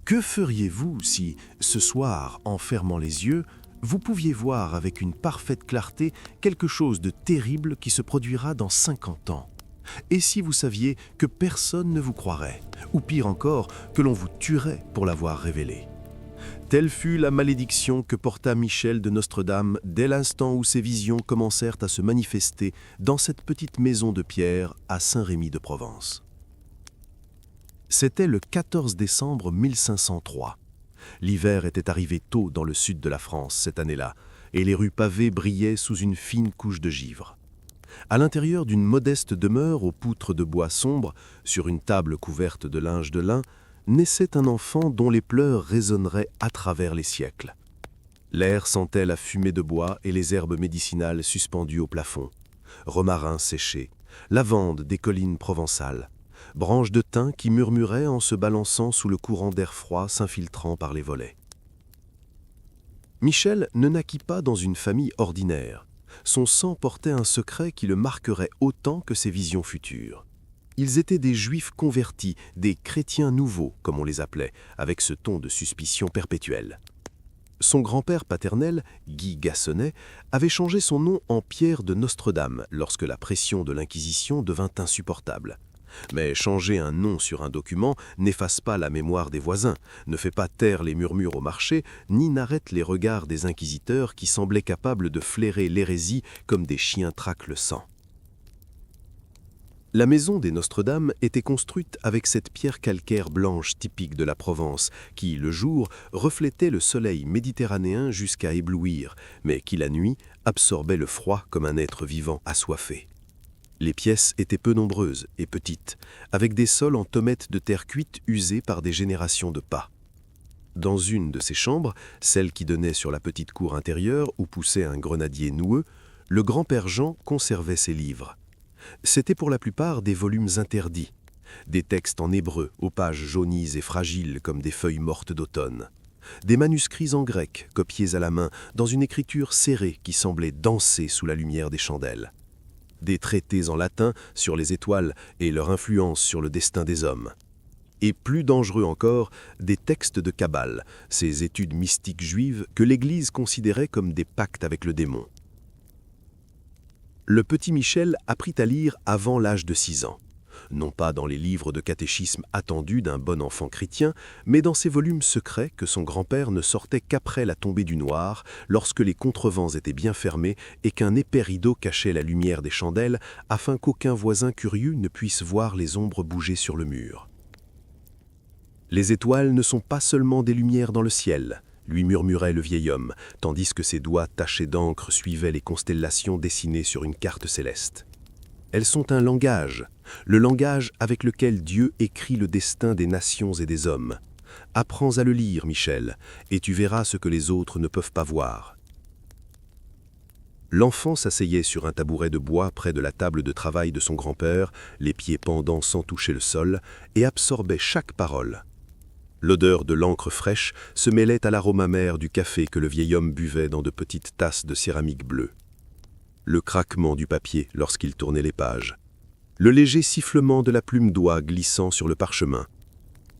Que feriez-vous si, ce soir, en fermant les yeux, vous pouviez voir avec une parfaite clarté quelque chose de terrible qui se produira dans 50 ans? Et si vous saviez que personne ne vous croirait, ou pire encore, que l'on vous tuerait pour l'avoir révélé? Telle fut la malédiction que porta Michel de Nostredame dès l'instant où ses visions commencèrent à se manifester dans cette petite maison de pierre à Saint-Rémy de Provence. C'était le 14 décembre 1503. L'hiver était arrivé tôt dans le sud de la France cette année-là, et les rues pavées brillaient sous une fine couche de givre. À l'intérieur d'une modeste demeure aux poutres de bois sombre, sur une table couverte de linge de lin, naissait un enfant dont les pleurs résonneraient à travers les siècles. L'air sentait la fumée de bois et les herbes médicinales suspendues au plafond, romarin séché, lavande des collines provençales, branches de thym qui murmuraient en se balançant sous le courant d'air froid s'infiltrant par les volets. Michel ne naquit pas dans une famille ordinaire. Son sang portait un secret qui le marquerait autant que ses visions futures. Ils étaient des juifs convertis, des chrétiens nouveaux, comme on les appelait, avec ce ton de suspicion perpétuelle. Son grand-père paternel, Guy Gassonnet, avait changé son nom en Pierre de Nostredame lorsque la pression de l'Inquisition devint insupportable. Mais changer un nom sur un document n'efface pas la mémoire des voisins, ne fait pas taire les murmures au marché, ni n'arrête les regards des inquisiteurs qui semblaient capables de flairer l'hérésie comme des chiens traquent le sang. La maison des Nostredame était construite avec cette pierre calcaire blanche typique de la Provence, qui, le jour, reflétait le soleil méditerranéen jusqu'à éblouir, mais qui, la nuit, absorbait le froid comme un être vivant assoiffé. Les pièces étaient peu nombreuses et petites, avec des sols en tommettes de terre cuite usés par des générations de pas. Dans une de ces chambres, celle qui donnait sur la petite cour intérieure où poussait un grenadier noueux, le grand-père Jean conservait ses livres. C'étaient pour la plupart des volumes interdits, des textes en hébreu aux pages jaunies et fragiles comme des feuilles mortes d'automne, des manuscrits en grec copiés à la main dans une écriture serrée qui semblait danser sous la lumière des chandelles, des traités en latin sur les étoiles et leur influence sur le destin des hommes, et plus dangereux encore, des textes de Kabbale, ces études mystiques juives que l'Église considérait comme des pactes avec le démon. Le petit Michel apprit à lire avant l'âge de 6 ans, non pas dans les livres de catéchisme attendus d'un bon enfant chrétien, mais dans ces volumes secrets que son grand-père ne sortait qu'après la tombée du noir, lorsque les contrevents étaient bien fermés et qu'un épais rideau cachait la lumière des chandelles afin qu'aucun voisin curieux ne puisse voir les ombres bouger sur le mur. Les étoiles ne sont pas seulement des lumières dans le ciel, lui murmurait le vieil homme, tandis que ses doigts tachés d'encre suivaient les constellations dessinées sur une carte céleste. Elles sont un langage, le langage avec lequel Dieu écrit le destin des nations et des hommes. Apprends à le lire, Michel, et tu verras ce que les autres ne peuvent pas voir. L'enfant s'asseyait sur un tabouret de bois près de la table de travail de son grand-père, les pieds pendants sans toucher le sol, et absorbait chaque parole. L'odeur de l'encre fraîche se mêlait à l'arôme amer du café que le vieil homme buvait dans de petites tasses de céramique bleue. Le craquement du papier lorsqu'il tournait les pages. Le léger sifflement de la plume d'oie glissant sur le parchemin.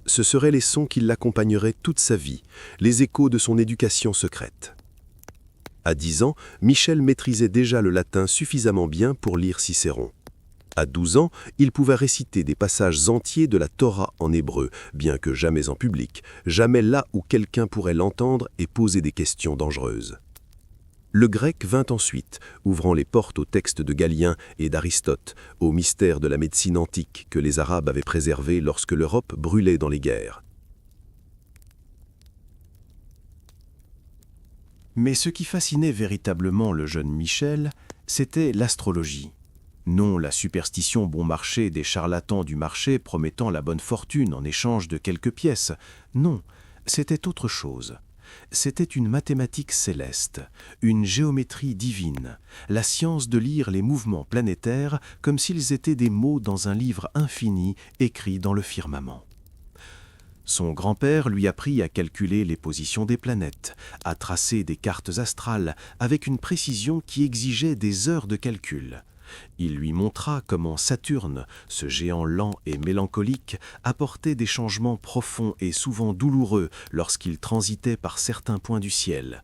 Ce seraient les sons qui l'accompagneraient toute sa vie, les échos de son éducation secrète. À 10 ans, Michel maîtrisait déjà le latin suffisamment bien pour lire Cicéron. À 12 ans, il pouvait réciter des passages entiers de la Torah en hébreu, bien que jamais en public, jamais là où quelqu'un pourrait l'entendre et poser des questions dangereuses. Le grec vint ensuite, ouvrant les portes aux textes de Galien et d'Aristote, aux mystères de la médecine antique que les Arabes avaient préservés lorsque l'Europe brûlait dans les guerres. Mais ce qui fascinait véritablement le jeune Michel, c'était l'astrologie. Non la superstition bon marché des charlatans du marché promettant la bonne fortune en échange de quelques pièces. Non, c'était autre chose. C'était une mathématique céleste, une géométrie divine, la science de lire les mouvements planétaires comme s'ils étaient des mots dans un livre infini écrit dans le firmament. Son grand-père lui apprit à calculer les positions des planètes, à tracer des cartes astrales avec une précision qui exigeait des heures de calcul, Il lui montra comment Saturne, ce géant lent et mélancolique, apportait des changements profonds et souvent douloureux lorsqu'il transitait par certains points du ciel.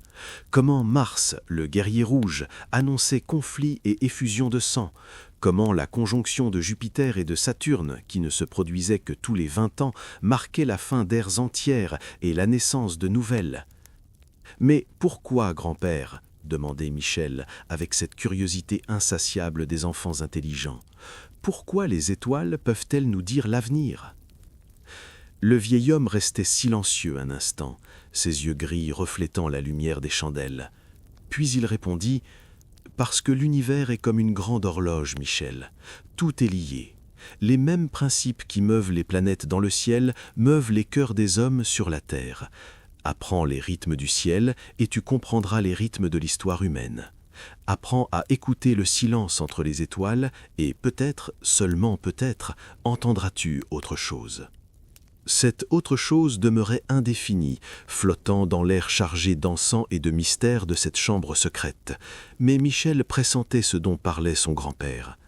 Comment Mars, le guerrier rouge, annonçait conflit et effusion de sang. Comment la conjonction de Jupiter et de Saturne, qui ne se produisait que tous les 20 ans, marquait la fin d'ères entières et la naissance de nouvelles. « Mais pourquoi, grand-père ?» demandait Michel, avec cette curiosité insatiable des enfants intelligents. « Pourquoi les étoiles peuvent-elles nous dire l'avenir ?» Le vieil homme restait silencieux un instant, ses yeux gris reflétant la lumière des chandelles. Puis il répondit « Parce que l'univers est comme une grande horloge, Michel. Tout est lié. Les mêmes principes qui meuvent les planètes dans le ciel meuvent les cœurs des hommes sur la terre. Apprends les rythmes du ciel et tu comprendras les rythmes de l'histoire humaine. Apprends à écouter le silence entre les étoiles et peut-être, seulement peut-être, entendras-tu autre chose. » Cette autre chose demeurait indéfinie, flottant dans l'air chargé d'encens et de mystère de cette chambre secrète. Mais Michel pressentait ce dont parlait son grand-père.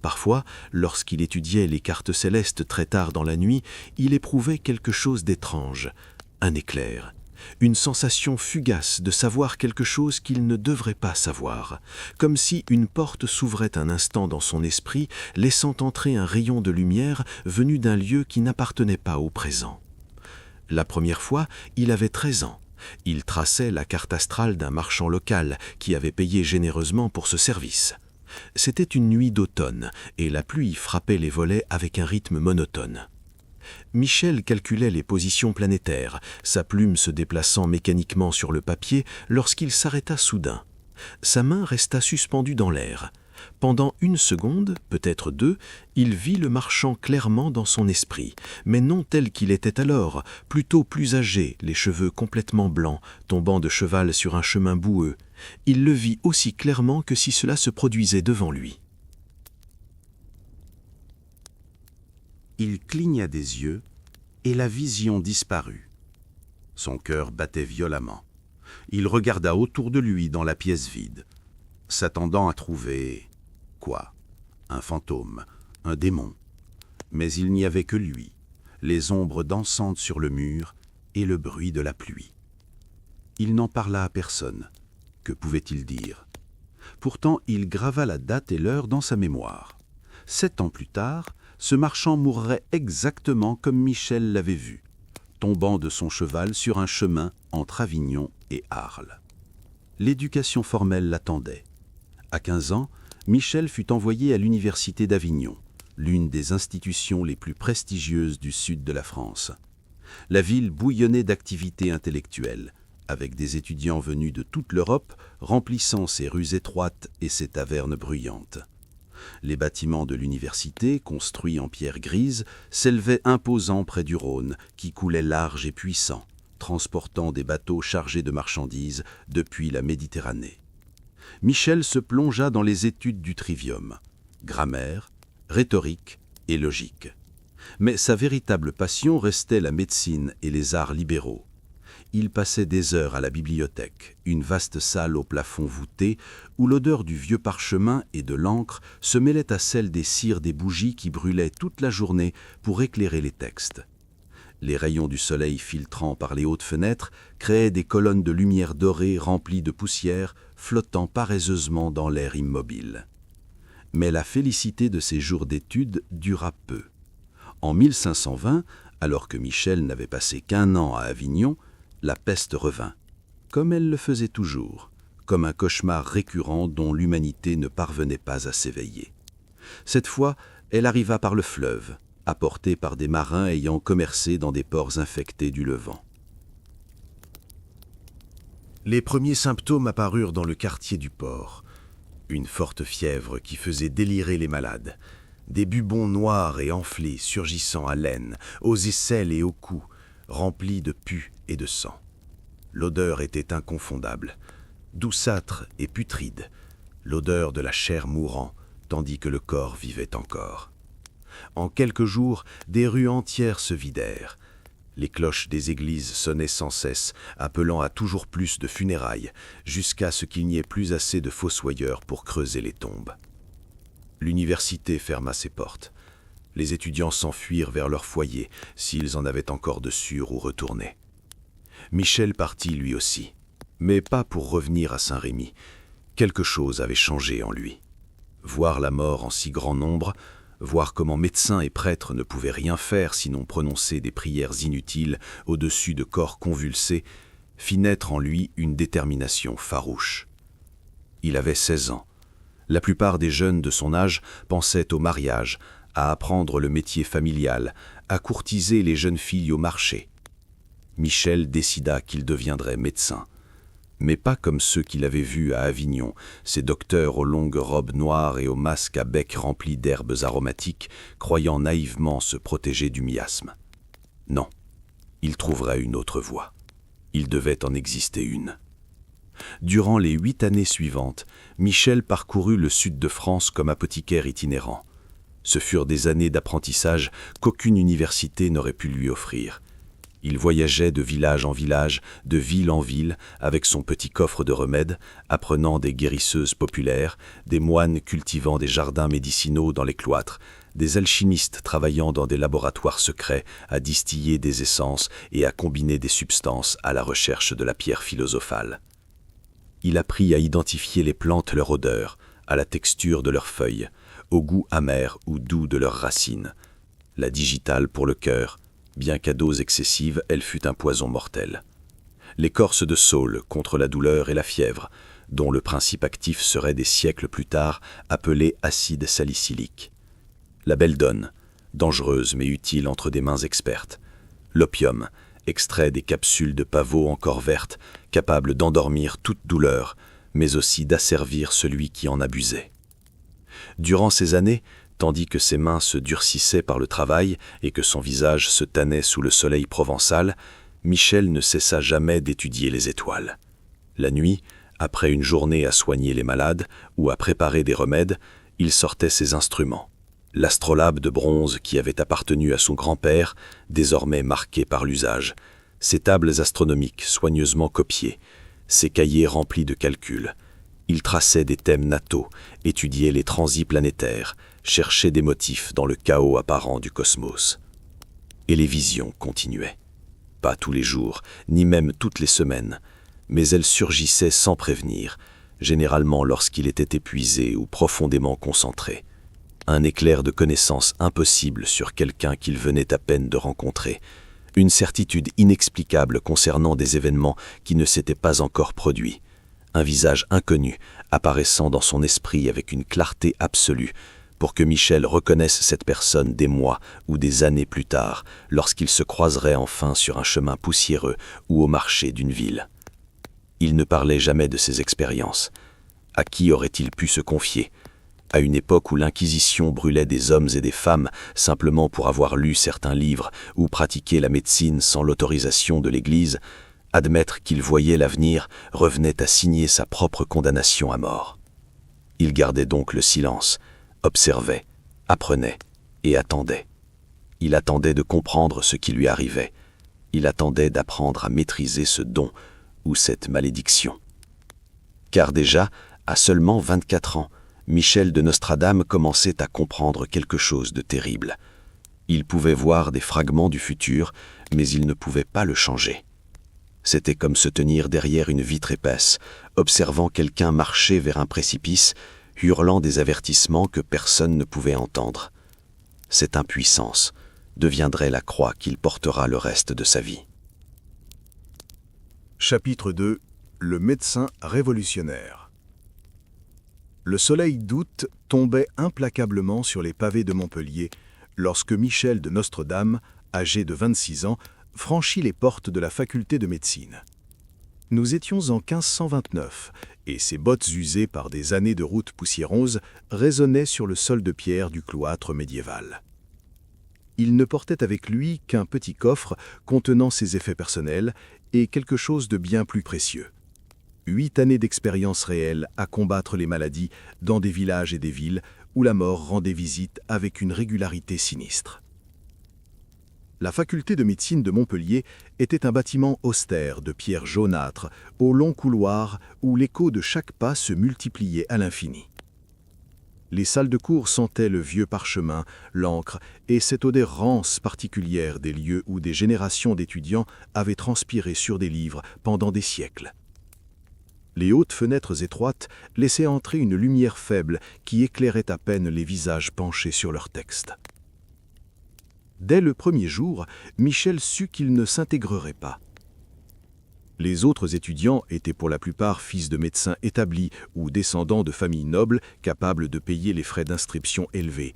Parfois, lorsqu'il étudiait les cartes célestes très tard dans la nuit, il éprouvait quelque chose d'étrange, un éclair. Une sensation fugace de savoir quelque chose qu'il ne devrait pas savoir, comme si une porte s'ouvrait un instant dans son esprit, laissant entrer un rayon de lumière venu d'un lieu qui n'appartenait pas au présent. La première fois, il avait 13 ans. Il traçait la carte astrale d'un marchand local qui avait payé généreusement pour ce service. C'était une nuit d'automne, et la pluie frappait les volets avec un rythme monotone. Michel calculait les positions planétaires, sa plume se déplaçant mécaniquement sur le papier lorsqu'il s'arrêta soudain. Sa main resta suspendue dans l'air. Pendant 1 seconde, peut-être 2, il vit le marchand clairement dans son esprit, mais non tel qu'il était alors, plutôt plus âgé, les cheveux complètement blancs, tombant de cheval sur un chemin boueux. Il le vit aussi clairement que si cela se produisait devant lui. Il cligna des yeux et la vision disparut. Son cœur battait violemment. Il regarda autour de lui dans la pièce vide, s'attendant à trouver... quoi? Un fantôme, un démon. Mais il n'y avait que lui, les ombres dansantes sur le mur et le bruit de la pluie. Il n'en parla à personne. Que pouvait-il dire? Pourtant, il grava la date et l'heure dans sa mémoire. 7 ans plus tard, ce marchand mourrait exactement comme Michel l'avait vu, tombant de son cheval sur un chemin entre Avignon et Arles. L'éducation formelle l'attendait. À 15 ans, Michel fut envoyé à l'université d'Avignon, l'une des institutions les plus prestigieuses du sud de la France. La ville bouillonnait d'activités intellectuelles, avec des étudiants venus de toute l'Europe remplissant ses rues étroites et ses tavernes bruyantes. Les bâtiments de l'université, construits en pierre grise, s'élevaient imposants près du Rhône, qui coulait large et puissant, transportant des bateaux chargés de marchandises depuis la Méditerranée. Michel se plongea dans les études du trivium, grammaire, rhétorique et logique. Mais sa véritable passion restait la médecine et les arts libéraux. Il passait des heures à la bibliothèque, une vaste salle au plafond voûté, où l'odeur du vieux parchemin et de l'encre se mêlait à celle des cires des bougies qui brûlaient toute la journée pour éclairer les textes. Les rayons du soleil filtrant par les hautes fenêtres créaient des colonnes de lumière dorée remplies de poussière, flottant paresseusement dans l'air immobile. Mais la félicité de ces jours d'études dura peu. En 1520, alors que Michel n'avait passé qu'1 an à Avignon, la peste revint, comme elle le faisait toujours, comme un cauchemar récurrent dont l'humanité ne parvenait pas à s'éveiller. Cette fois, elle arriva par le fleuve, apportée par des marins ayant commercé dans des ports infectés du Levant. Les premiers symptômes apparurent dans le quartier du port. Une forte fièvre qui faisait délirer les malades. Des bubons noirs et enflés surgissant à l'aine, aux aisselles et au cou, remplis de pus et de sang. L'odeur était inconfondable, douceâtre et putride, l'odeur de la chair mourant, tandis que le corps vivait encore. En quelques jours, des rues entières se vidèrent. Les cloches des églises sonnaient sans cesse, appelant à toujours plus de funérailles, jusqu'à ce qu'il n'y ait plus assez de fossoyeurs pour creuser les tombes. L'université ferma ses portes. Les étudiants s'enfuirent vers leur foyer, s'ils en avaient encore de sûrs où retourner. Michel partit lui aussi, mais pas pour revenir à Saint-Rémy. Quelque chose avait changé en lui. Voir la mort en si grand nombre, voir comment médecins et prêtres ne pouvaient rien faire sinon prononcer des prières inutiles au-dessus de corps convulsés, fit naître en lui une détermination farouche. Il avait 16 ans. La plupart des jeunes de son âge pensaient au mariage, à apprendre le métier familial, à courtiser les jeunes filles au marché. Michel décida qu'il deviendrait médecin. Mais pas comme ceux qu'il avait vus à Avignon, ces docteurs aux longues robes noires et aux masques à bec remplis d'herbes aromatiques, croyant naïvement se protéger du miasme. Non, il trouverait une autre voie. Il devait en exister une. Durant les 8 années suivantes, Michel parcourut le sud de France comme apothicaire itinérant. Ce furent des années d'apprentissage qu'aucune université n'aurait pu lui offrir. Il voyageait de village en village, de ville en ville, avec son petit coffre de remèdes, apprenant des guérisseuses populaires, des moines cultivant des jardins médicinaux dans les cloîtres, des alchimistes travaillant dans des laboratoires secrets à distiller des essences et à combiner des substances à la recherche de la pierre philosophale. Il apprit à identifier les plantes, leur odeur, à la texture de leurs feuilles, au goût amer ou doux de leurs racines. La digitale pour le cœur, bien qu'à dose excessive, elle fut un poison mortel. L'écorce de saule contre la douleur et la fièvre, dont le principe actif serait des siècles plus tard appelé acide salicylique. La belledonne, dangereuse mais utile entre des mains expertes. L'opium, extrait des capsules de pavot encore vertes, capable d'endormir toute douleur, mais aussi d'asservir celui qui en abusait. Durant ces années, tandis que ses mains se durcissaient par le travail et que son visage se tannait sous le soleil provençal, Michel ne cessa jamais d'étudier les étoiles. La nuit, après une journée à soigner les malades ou à préparer des remèdes, il sortait ses instruments. L'astrolabe de bronze qui avait appartenu à son grand-père, désormais marqué par l'usage, ses tables astronomiques soigneusement copiées, ses cahiers remplis de calculs. Il traçait des thèmes nataux, étudiait les transits planétaires, cherchait des motifs dans le chaos apparent du cosmos. Et les visions continuaient. Pas tous les jours, ni même toutes les semaines, mais elles surgissaient sans prévenir, généralement lorsqu'il était épuisé ou profondément concentré. Un éclair de connaissance impossible sur quelqu'un qu'il venait à peine de rencontrer, une certitude inexplicable concernant des événements qui ne s'étaient pas encore produits, un visage inconnu apparaissant dans son esprit avec une clarté absolue, pour que Michel reconnaisse cette personne des mois ou des années plus tard, lorsqu'il se croiserait enfin sur un chemin poussiéreux ou au marché d'une ville. Il ne parlait jamais de ses expériences. À qui aurait-il pu se confier ? À une époque où l'Inquisition brûlait des hommes et des femmes simplement pour avoir lu certains livres ou pratiqué la médecine sans l'autorisation de l'Église, admettre qu'il voyait l'avenir revenait à signer sa propre condamnation à mort. Il gardait donc le silence, observait, apprenait et attendait. Il attendait de comprendre ce qui lui arrivait. Il attendait d'apprendre à maîtriser ce don ou cette malédiction. Car déjà, à seulement 24 ans, Michel de Nostradame commençait à comprendre quelque chose de terrible. Il pouvait voir des fragments du futur, mais il ne pouvait pas le changer. C'était comme se tenir derrière une vitre épaisse, observant quelqu'un marcher vers un précipice, hurlant des avertissements que personne ne pouvait entendre. Cette impuissance deviendrait la croix qu'il portera le reste de sa vie. Chapitre 2. Le médecin révolutionnaire. Le soleil d'août tombait implacablement sur les pavés de Montpellier lorsque Michel de Nostradame, âgé de 26 ans, franchit les portes de la faculté de médecine. Nous étions en 1529, et ses bottes usées par des années de route poussiéreuse résonnaient sur le sol de pierre du cloître médiéval. Il ne portait avec lui qu'un petit coffre contenant ses effets personnels et quelque chose de bien plus précieux. 8 années d'expérience réelle à combattre les maladies dans des villages et des villes où la mort rendait visite avec une régularité sinistre. La faculté de médecine de Montpellier était un bâtiment austère de pierre jaunâtre, au long couloir où l'écho de chaque pas se multipliait à l'infini. Les salles de cours sentaient le vieux parchemin, l'encre et cette odeur rance particulière des lieux où des générations d'étudiants avaient transpiré sur des livres pendant des siècles. Les hautes fenêtres étroites laissaient entrer une lumière faible qui éclairait à peine les visages penchés sur leurs textes. Dès le premier jour, Michel sut qu'il ne s'intégrerait pas. Les autres étudiants étaient pour la plupart fils de médecins établis ou descendants de familles nobles capables de payer les frais d'inscription élevés.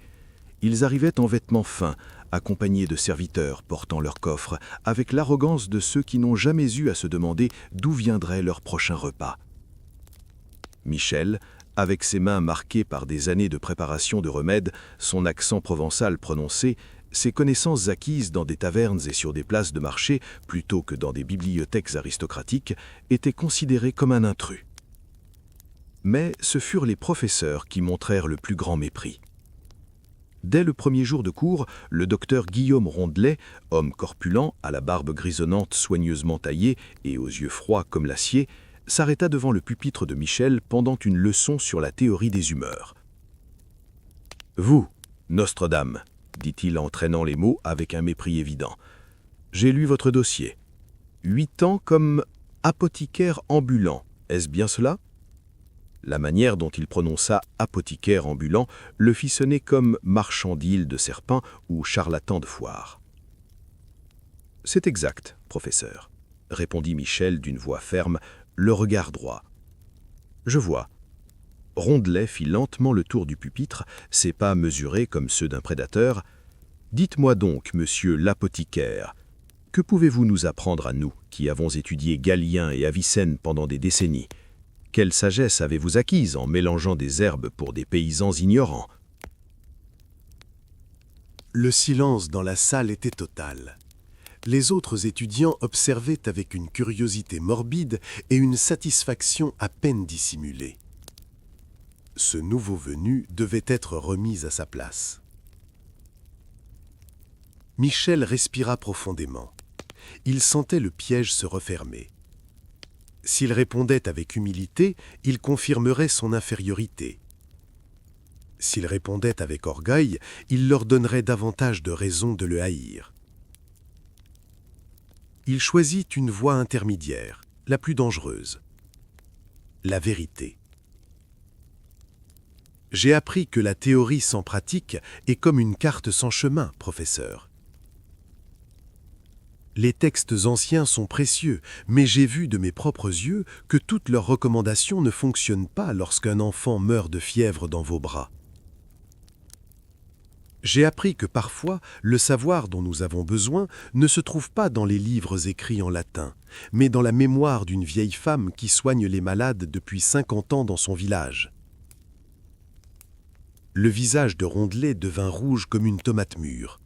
Ils arrivaient en vêtements fins, accompagnés de serviteurs portant leurs coffres, avec l'arrogance de ceux qui n'ont jamais eu à se demander d'où viendrait leur prochain repas. Michel, avec ses mains marquées par des années de préparation de remèdes, son accent provençal prononcé, ses connaissances acquises dans des tavernes et sur des places de marché plutôt que dans des bibliothèques aristocratiques, étaient considéré comme un intrus. Mais ce furent les professeurs qui montrèrent le plus grand mépris. Dès le premier jour de cours, le docteur Guillaume Rondelet, homme corpulent, à la barbe grisonnante soigneusement taillée et aux yeux froids comme l'acier, s'arrêta devant le pupitre de Michel pendant une leçon sur la théorie des humeurs. « Vous, Nostredame, dit-il en traînant les mots avec un mépris évident. « J'ai lu votre dossier. 8 ans comme apothicaire ambulant, est-ce bien cela ?» La manière dont il prononça « apothicaire ambulant » le fit sonner comme marchand d'îles de serpents ou charlatan de foire. « C'est exact, professeur, » répondit Michel d'une voix ferme, le regard droit. « Je vois. » Rondelet fit lentement le tour du pupitre, ses pas mesurés comme ceux d'un prédateur. « Dites-moi donc, monsieur l'apothicaire, que pouvez-vous nous apprendre à nous, qui avons étudié Galien et Avicenne pendant des décennies? Quelle sagesse avez-vous acquise en mélangeant des herbes pour des paysans ignorants ?» Le silence dans la salle était total. Les autres étudiants observaient avec une curiosité morbide et une satisfaction à peine dissimulée. Ce nouveau venu devait être remis à sa place. Michel respira profondément. Il sentait le piège se refermer. S'il répondait avec humilité, il confirmerait son infériorité. S'il répondait avec orgueil, il leur donnerait davantage de raisons de le haïr. Il choisit une voie intermédiaire, la plus dangereuse. La vérité. J'ai appris que la théorie sans pratique est comme une carte sans chemin, professeur. Les textes anciens sont précieux, mais j'ai vu de mes propres yeux que toutes leurs recommandations ne fonctionnent pas lorsqu'un enfant meurt de fièvre dans vos bras. J'ai appris que parfois, le savoir dont nous avons besoin ne se trouve pas dans les livres écrits en latin, mais dans la mémoire d'une vieille femme qui soigne les malades depuis 50 ans dans son village. Le visage de Rondelet devint rouge comme une tomate mûre.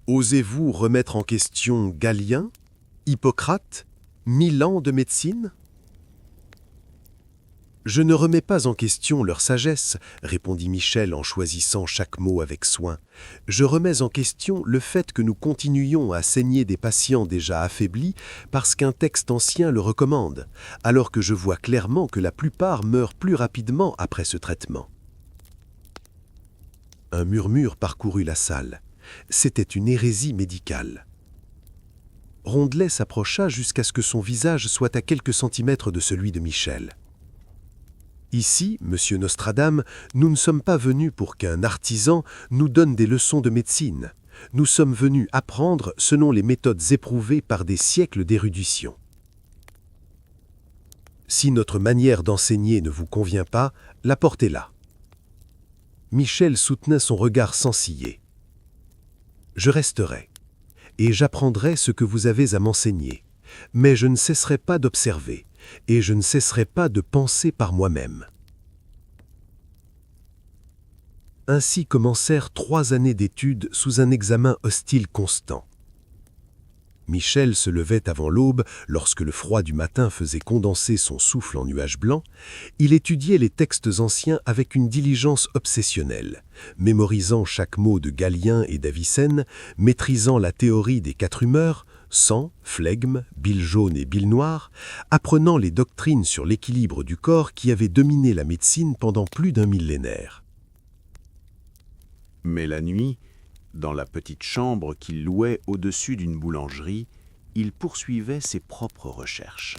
Osez-vous remettre en question Galien, Hippocrate, 1000 ans de médecine ? Je ne remets pas en question leur sagesse, répondit Michel en choisissant chaque mot avec soin. Je remets en question le fait que nous continuions à saigner des patients déjà affaiblis parce qu'un texte ancien le recommande, alors que je vois clairement que la plupart meurent plus rapidement après ce traitement. Un murmure parcourut la salle. C'était une hérésie médicale. Rondelet s'approcha jusqu'à ce que son visage soit à quelques centimètres de celui de Michel. Ici, monsieur Nostradame, nous ne sommes pas venus pour qu'un artisan nous donne des leçons de médecine. Nous sommes venus apprendre selon les méthodes éprouvées par des siècles d'érudition. Si notre manière d'enseigner ne vous convient pas, la porte est là. Michel soutenait son regard sans ciller. Je resterai, et j'apprendrai ce que vous avez à m'enseigner, mais je ne cesserai pas d'observer, et je ne cesserai pas de penser par moi-même. Ainsi commencèrent 3 années d'études sous un examen hostile constant. Michel se levait avant l'aube, lorsque le froid du matin faisait condenser son souffle en nuages blancs. Il étudiait les textes anciens avec une diligence obsessionnelle, mémorisant chaque mot de Galien et d'Avicenne, maîtrisant la théorie des 4 humeurs, sang, flegme, bile jaune et bile noire, apprenant les doctrines sur l'équilibre du corps qui avaient dominé la médecine pendant plus d'un millénaire. Mais la nuit, dans la petite chambre qu'il louait au-dessus d'une boulangerie, il poursuivait ses propres recherches.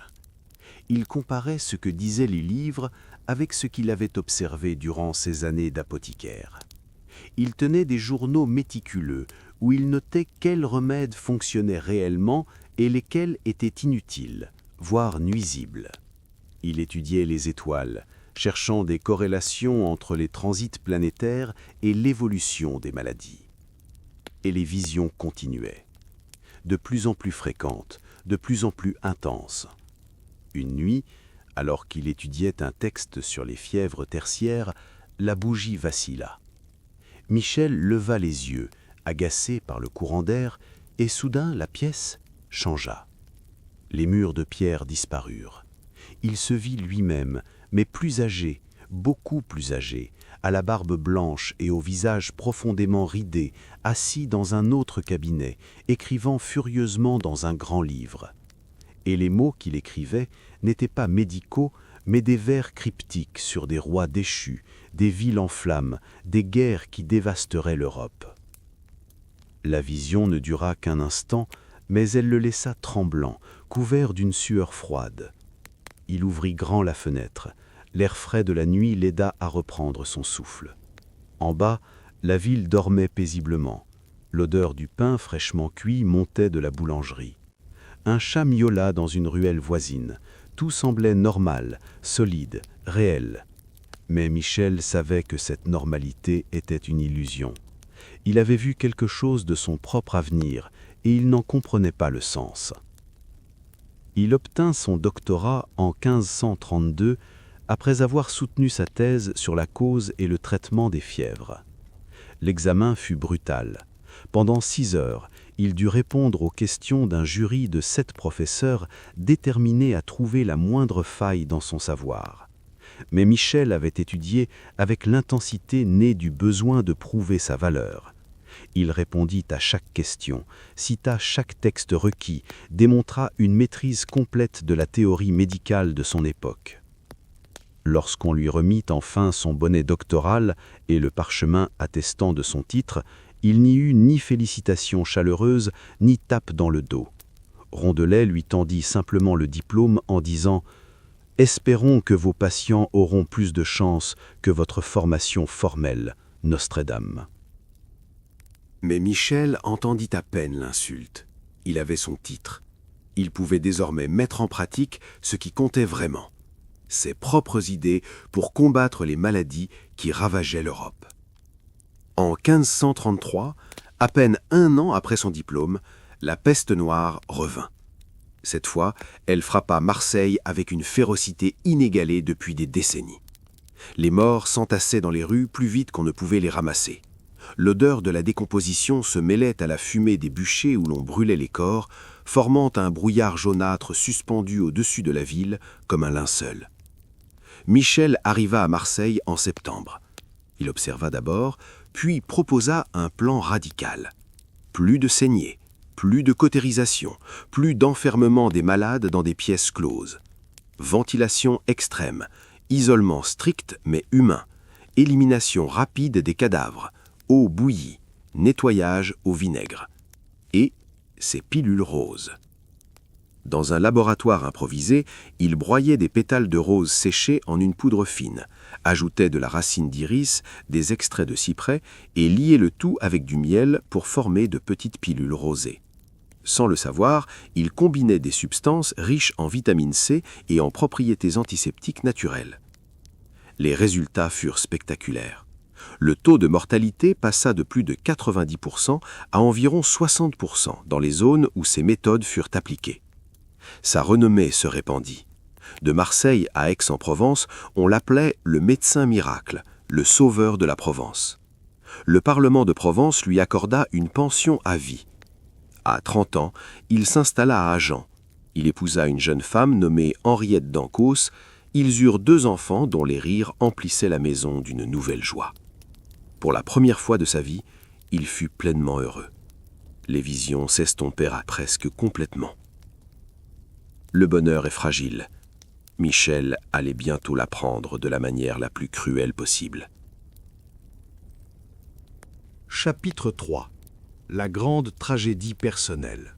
Il comparait ce que disaient les livres avec ce qu'il avait observé durant ses années d'apothicaire. Il tenait des journaux méticuleux où il notait quels remèdes fonctionnaient réellement et lesquels étaient inutiles, voire nuisibles. Il étudiait les étoiles, cherchant des corrélations entre les transits planétaires et l'évolution des maladies. Et les visions continuaient, de plus en plus fréquentes, de plus en plus intenses. Une nuit, alors qu'il étudiait un texte sur les fièvres tertiaires, la bougie vacilla. Michel leva les yeux, agacé par le courant d'air, et soudain la pièce changea. Les murs de pierre disparurent. Il se vit lui-même, mais plus âgé, beaucoup plus âgé, à la barbe blanche et au visage profondément ridé, assis dans un autre cabinet, écrivant furieusement dans un grand livre. Et les mots qu'il écrivait n'étaient pas médicaux, mais des vers cryptiques sur des rois déchus, des villes en flammes, des guerres qui dévasteraient l'Europe. La vision ne dura qu'un instant, mais elle le laissa tremblant, couvert d'une sueur froide. Il ouvrit grand la fenêtre. L'air frais de la nuit l'aida à reprendre son souffle. En bas, la ville dormait paisiblement. L'odeur du pain fraîchement cuit montait de la boulangerie. Un chat miaula dans une ruelle voisine. Tout semblait normal, solide, réel. Mais Michel savait que cette normalité était une illusion. Il avait vu quelque chose de son propre avenir et il n'en comprenait pas le sens. Il obtint son doctorat en 1532 après avoir soutenu sa thèse sur la cause et le traitement des fièvres. L'examen fut brutal. Pendant 6 heures, il dut répondre aux questions d'un jury de 7 professeurs déterminés à trouver la moindre faille dans son savoir. Mais Michel avait étudié avec l'intensité née du besoin de prouver sa valeur. Il répondit à chaque question, cita chaque texte requis, démontra une maîtrise complète de la théorie médicale de son époque. Lorsqu'on lui remit enfin son bonnet doctoral et le parchemin attestant de son titre, il n'y eut ni félicitations chaleureuses, ni tape dans le dos. Rondelet lui tendit simplement le diplôme en disant « Espérons que vos patients auront plus de chance que votre formation formelle, Nostredame. » Mais Michel entendit à peine l'insulte. Il avait son titre. Il pouvait désormais mettre en pratique ce qui comptait vraiment, ses propres idées pour combattre les maladies qui ravageaient l'Europe. En 1533, à peine 1 an après son diplôme, la peste noire revint. Cette fois, elle frappa Marseille avec une férocité inégalée depuis des décennies. Les morts s'entassaient dans les rues plus vite qu'on ne pouvait les ramasser. L'odeur de la décomposition se mêlait à la fumée des bûchers où l'on brûlait les corps, formant un brouillard jaunâtre suspendu au-dessus de la ville comme un linceul. Michel arriva à Marseille en septembre. Il observa d'abord, puis proposa un plan radical. Plus de saignées, plus de cautérisation, plus d'enfermement des malades dans des pièces closes. Ventilation extrême, isolement strict mais humain, élimination rapide des cadavres, eau bouillie, nettoyage au vinaigre. Et ces pilules roses. Dans un laboratoire improvisé, il broyait des pétales de rose séchés en une poudre fine, ajoutait de la racine d'iris, des extraits de cyprès et liait le tout avec du miel pour former de petites pilules rosées. Sans le savoir, il combinait des substances riches en vitamine C et en propriétés antiseptiques naturelles. Les résultats furent spectaculaires. Le taux de mortalité passa de plus de 90% à environ 60% dans les zones où ces méthodes furent appliquées. Sa renommée se répandit. De Marseille à Aix-en-Provence, on l'appelait le médecin miracle, le sauveur de la Provence. Le Parlement de Provence lui accorda une pension à vie. À 30 ans, il s'installa à Agen. Il épousa une jeune femme nommée Henriette d'Ancos. Ils eurent 2 enfants dont les rires emplissaient la maison d'une nouvelle joie. Pour la première fois de sa vie, il fut pleinement heureux. Les visions s'estompèrent presque complètement. Le bonheur est fragile. Michel allait bientôt l'apprendre de la manière la plus cruelle possible. Chapitre 3. La grande tragédie personnelle.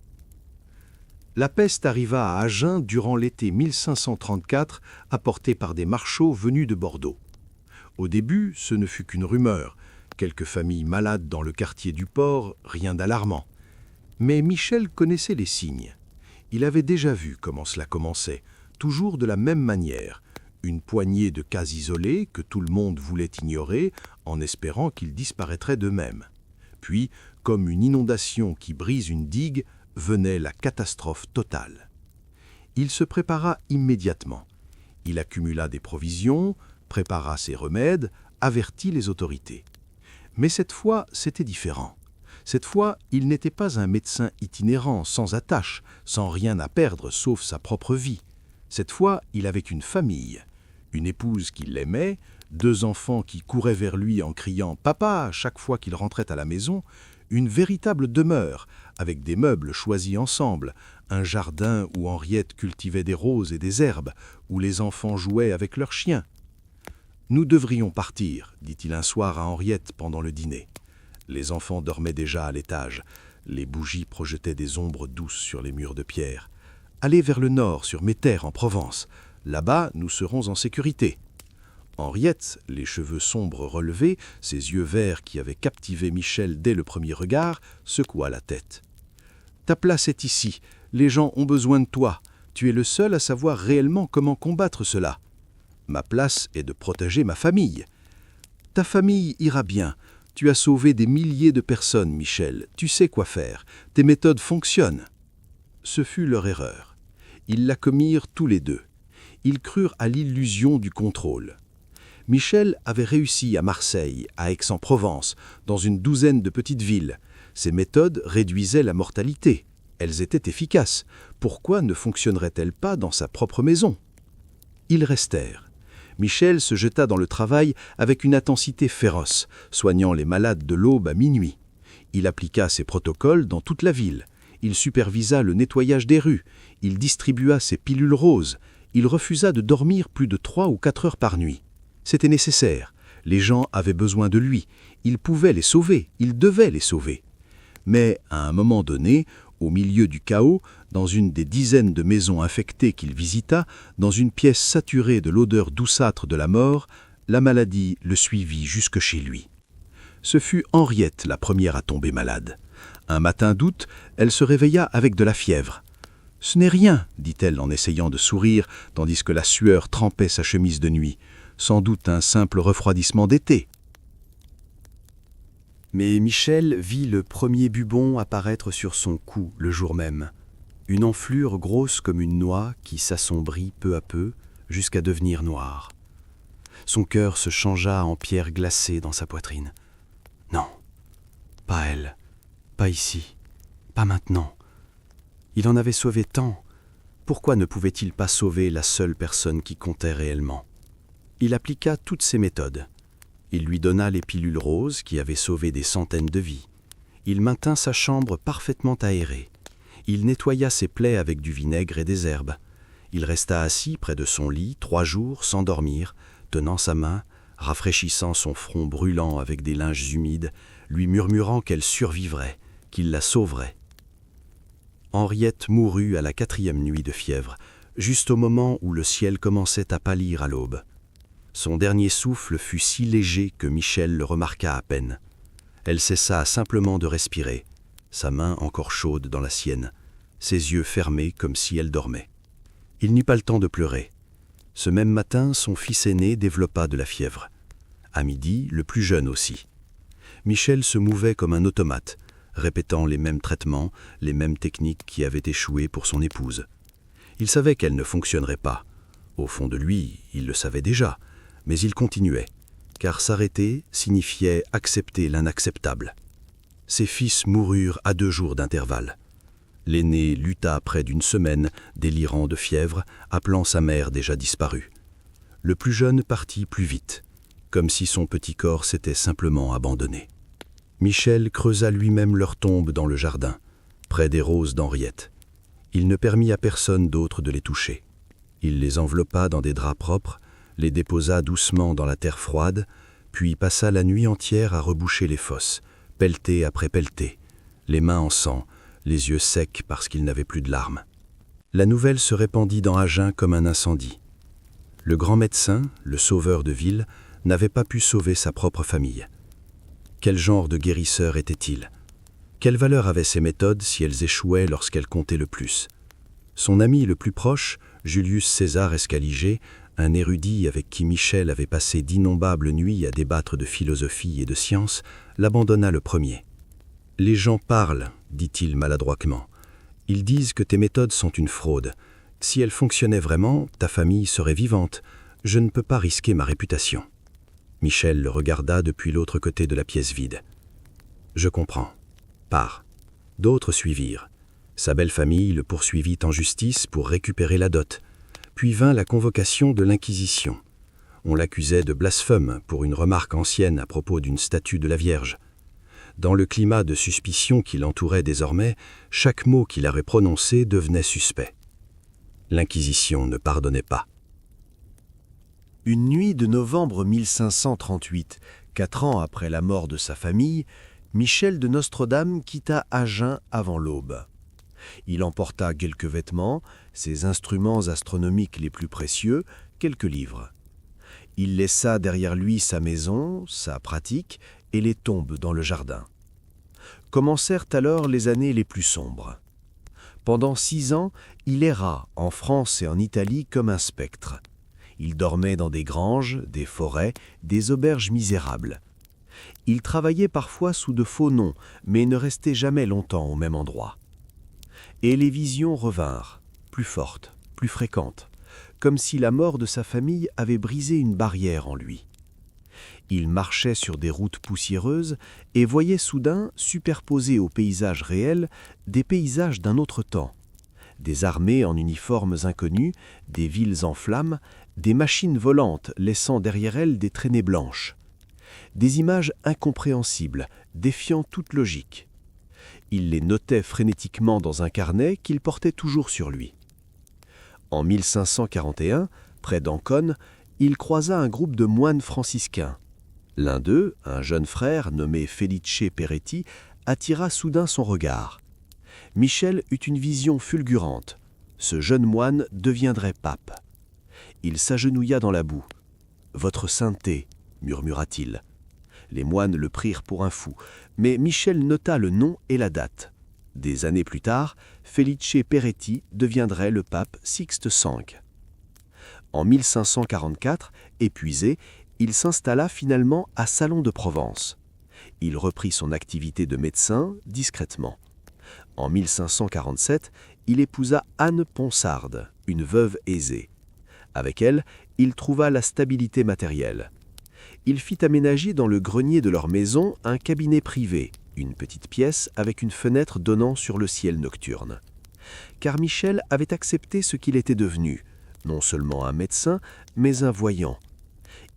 La peste arriva à Agen durant l'été 1534, apportée par des marchaux venus de Bordeaux. Au début, ce ne fut qu'une rumeur, quelques familles malades dans le quartier du port, rien d'alarmant. Mais Michel connaissait les signes. Il avait déjà vu comment cela commençait, toujours de la même manière, une poignée de cas isolés que tout le monde voulait ignorer en espérant qu'ils disparaîtraient d'eux-mêmes. Puis, comme une inondation qui brise une digue, venait la catastrophe totale. Il se prépara immédiatement. Il accumula des provisions, prépara ses remèdes, avertit les autorités. Mais cette fois, c'était différent. Cette fois, il n'était pas un médecin itinérant, sans attache, sans rien à perdre sauf sa propre vie. Cette fois, il avait une famille, une épouse qui l'aimait, 2 enfants qui couraient vers lui en criant « Papa » chaque fois qu'il rentrait à la maison, une véritable demeure, avec des meubles choisis ensemble, un jardin où Henriette cultivait des roses et des herbes, où les enfants jouaient avec leurs chiens. « Nous devrions partir », dit-il un soir à Henriette pendant le dîner. Les enfants dormaient déjà à l'étage. Les bougies projetaient des ombres douces sur les murs de pierre. « Allez vers le nord, sur mes terres en Provence. Là-bas, nous serons en sécurité. » Henriette, les cheveux sombres relevés, ses yeux verts qui avaient captivé Michel dès le premier regard, secoua la tête. « Ta place est ici. Les gens ont besoin de toi. Tu es le seul à savoir réellement comment combattre cela. Ma place est de protéger ma famille. Ta famille ira bien. Tu as sauvé des milliers de personnes, Michel. Tu sais quoi faire. Tes méthodes fonctionnent. » Ce fut leur erreur. Ils la commirent tous les deux. Ils crurent à l'illusion du contrôle. Michel avait réussi à Marseille, à Aix-en-Provence, dans une 12aine de petites villes. Ses méthodes réduisaient la mortalité. Elles étaient efficaces. Pourquoi ne fonctionneraient-elles pas dans sa propre maison? Ils restèrent. Michel se jeta dans le travail avec une intensité féroce, soignant les malades de l'aube à minuit. Il appliqua ses protocoles dans toute la ville. Il supervisa le nettoyage des rues. Il distribua ses pilules roses. Il refusa de dormir plus de 3 ou 4 heures par nuit. C'était nécessaire. Les gens avaient besoin de lui. Il pouvait les sauver. Il devait les sauver. Mais, à un moment donné, au milieu du chaos, dans une des dizaines de maisons infectées qu'il visita, dans une pièce saturée de l'odeur douceâtre de la mort, la maladie le suivit jusque chez lui. Ce fut Henriette la première à tomber malade. Un matin d'août, elle se réveilla avec de la fièvre. « Ce n'est rien, dit-elle en essayant de sourire, tandis que la sueur trempait sa chemise de nuit. Sans doute un simple refroidissement d'été. » Mais Michel vit le premier bubon apparaître sur son cou le jour même. Une enflure grosse comme une noix qui s'assombrit peu à peu jusqu'à devenir noire. Son cœur se changea en pierre glacée dans sa poitrine. Non, pas elle, pas ici, pas maintenant. Il en avait sauvé tant. Pourquoi ne pouvait-il pas sauver la seule personne qui comptait réellement? Il appliqua toutes ses méthodes. Il lui donna les pilules roses qui avaient sauvé des centaines de vies. Il maintint sa chambre parfaitement aérée. Il nettoya ses plaies avec du vinaigre et des herbes. Il resta assis près de son lit 3 jours sans dormir, tenant sa main, rafraîchissant son front brûlant avec des linges humides, lui murmurant qu'elle survivrait, qu'il la sauverait. Henriette mourut à la 4e nuit de fièvre, juste au moment où le ciel commençait à pâlir à l'aube. Son dernier souffle fut si léger que Michel le remarqua à peine. Elle cessa simplement de respirer, sa main encore chaude dans la sienne, ses yeux fermés comme si elle dormait. Il n'eut pas le temps de pleurer. Ce même matin, son fils aîné développa de la fièvre. À midi, le plus jeune aussi. Michel se mouvait comme un automate, répétant les mêmes traitements, les mêmes techniques qui avaient échoué pour son épouse. Il savait qu'elles ne fonctionneraient pas. Au fond de lui, il le savait déjà, mais il continuait, car s'arrêter signifiait accepter l'inacceptable. Ses fils moururent à 2 jours d'intervalle. L'aîné lutta près d'1 semaine, délirant de fièvre, appelant sa mère déjà disparue. Le plus jeune partit plus vite, comme si son petit corps s'était simplement abandonné. Michel creusa lui-même leur tombe dans le jardin, près des roses d'Henriette. Il ne permit à personne d'autre de les toucher. Il les enveloppa dans des draps propres, les déposa doucement dans la terre froide, puis passa la nuit entière à reboucher les fosses, pelleté après pelleté, les mains en sang, les yeux secs parce qu'il n'avait plus de larmes. La nouvelle se répandit dans Agen comme un incendie. Le grand médecin, le sauveur de ville, n'avait pas pu sauver sa propre famille. Quel genre de guérisseur était-il? Quelle valeur avaient ses méthodes si elles échouaient lorsqu'elles comptaient le plus? Son ami le plus proche, Julius César Escaliger, un érudit avec qui Michel avait passé d'innombrables nuits à débattre de philosophie et de science, l'abandonna le premier. « Les gens parlent, dit-il maladroitement. Ils disent que tes méthodes sont une fraude. Si elles fonctionnaient vraiment, ta famille serait vivante. Je ne peux pas risquer ma réputation. » Michel le regarda depuis l'autre côté de la pièce vide. « Je comprends. Pars. » D'autres suivirent. Sa belle famille le poursuivit en justice pour récupérer la dot. Puis vint la convocation de l'Inquisition. On l'accusait de blasphème pour une remarque ancienne à propos d'une statue de la Vierge. Dans le climat de suspicion qui l'entourait désormais, chaque mot qu'il avait prononcé devenait suspect. L'Inquisition ne pardonnait pas. Une nuit de novembre 1538, 4 ans après la mort de sa famille, Michel de Nostredame quitta Agen avant l'aube. Il emporta quelques vêtements, ses instruments astronomiques les plus précieux, quelques livres. Il laissa derrière lui sa maison, sa pratique et les tombes dans le jardin. Commencèrent alors les années les plus sombres. Pendant 6 ans, il erra en France et en Italie comme un spectre. Il dormait dans des granges, des forêts, des auberges misérables. Il travaillait parfois sous de faux noms, mais ne restait jamais longtemps au même endroit. Et les visions revinrent, plus fortes, plus fréquentes, comme si la mort de sa famille avait brisé une barrière en lui. Il marchait sur des routes poussiéreuses et voyait soudain, superposés aux paysages réels, des paysages d'un autre temps. Des armées en uniformes inconnus, des villes en flammes, des machines volantes laissant derrière elles des traînées blanches. Des images incompréhensibles, défiant toute logique. Il les notait frénétiquement dans un carnet qu'il portait toujours sur lui. En 1541, près d'Ancône, il croisa un groupe de moines franciscains. L'un d'eux, un jeune frère nommé Felice Peretti, attira soudain son regard. Michel eut une vision fulgurante. Ce jeune moine deviendrait pape. Il s'agenouilla dans la boue. « Votre sainteté » murmura-t-il. Les moines le prirent pour un fou, mais Michel nota le nom et la date. Des années plus tard, Felice Peretti deviendrait le pape Sixte V. En 1544, épuisé, il s'installa finalement à Salon de Provence. Il reprit son activité de médecin discrètement. En 1547, il épousa Anne Ponsarde, une veuve aisée. Avec elle, il trouva la stabilité matérielle. Il fit aménager dans le grenier de leur maison un cabinet privé, une petite pièce avec une fenêtre donnant sur le ciel nocturne. Car Michel avait accepté ce qu'il était devenu, non seulement un médecin, mais un voyant.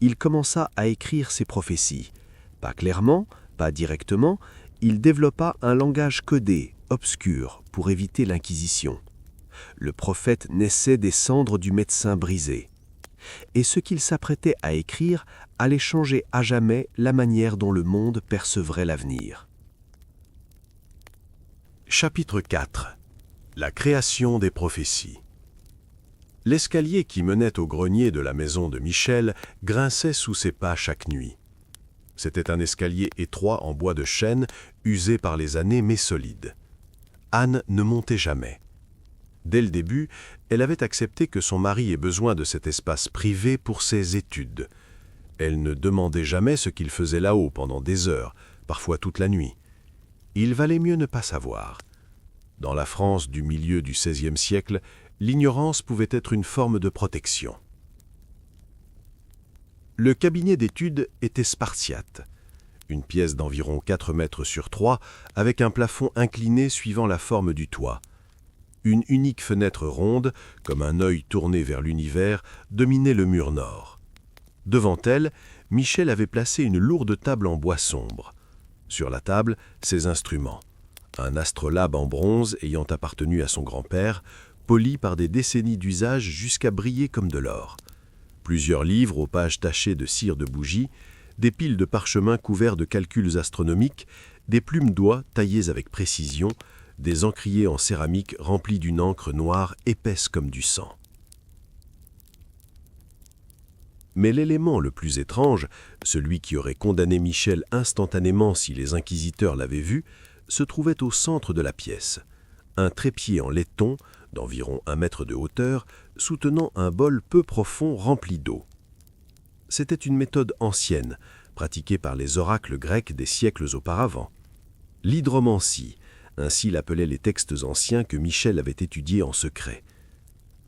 Il commença à écrire ses prophéties. Pas clairement, pas directement, il développa un langage codé, obscur, pour éviter l'Inquisition. Le prophète naissait des cendres du médecin brisé. Et ce qu'il s'apprêtait à écrire allait changer à jamais la manière dont le monde percevrait l'avenir. Chapitre 4. La création des prophéties. L'escalier qui menait au grenier de la maison de Michel grinçait sous ses pas chaque nuit. C'était un escalier étroit en bois de chêne, usé par les années mais solide. Anne ne montait jamais. Dès le début, elle avait accepté que son mari ait besoin de cet espace privé pour ses études. Elle ne demandait jamais ce qu'il faisait là-haut pendant des heures, parfois toute la nuit. Il valait mieux ne pas savoir. Dans la France du milieu du XVIe siècle, l'ignorance pouvait être une forme de protection. Le cabinet d'études était spartiate. Une pièce d'environ 4 mètres sur 3, avec un plafond incliné suivant la forme du toit. Une unique fenêtre ronde, comme un œil tourné vers l'univers, dominait le mur nord. Devant elle, Michel avait placé une lourde table en bois sombre. Sur la table, ses instruments. Un astrolabe en bronze ayant appartenu à son grand-père, poli par des décennies d'usage jusqu'à briller comme de l'or. Plusieurs livres aux pages tachées de cire de bougie, des piles de parchemins couverts de calculs astronomiques, des plumes d'oie taillées avec précision, des encriers en céramique remplis d'une encre noire épaisse comme du sang. Mais l'élément le plus étrange, celui qui aurait condamné Michel instantanément si les inquisiteurs l'avaient vu, se trouvait au centre de la pièce. Un trépied en laiton, d'environ 1 mètre de hauteur, soutenant un bol peu profond rempli d'eau. C'était une méthode ancienne, pratiquée par les oracles grecs des siècles auparavant. L'hydromancie, ainsi l'appelaient les textes anciens que Michel avait étudiés en secret.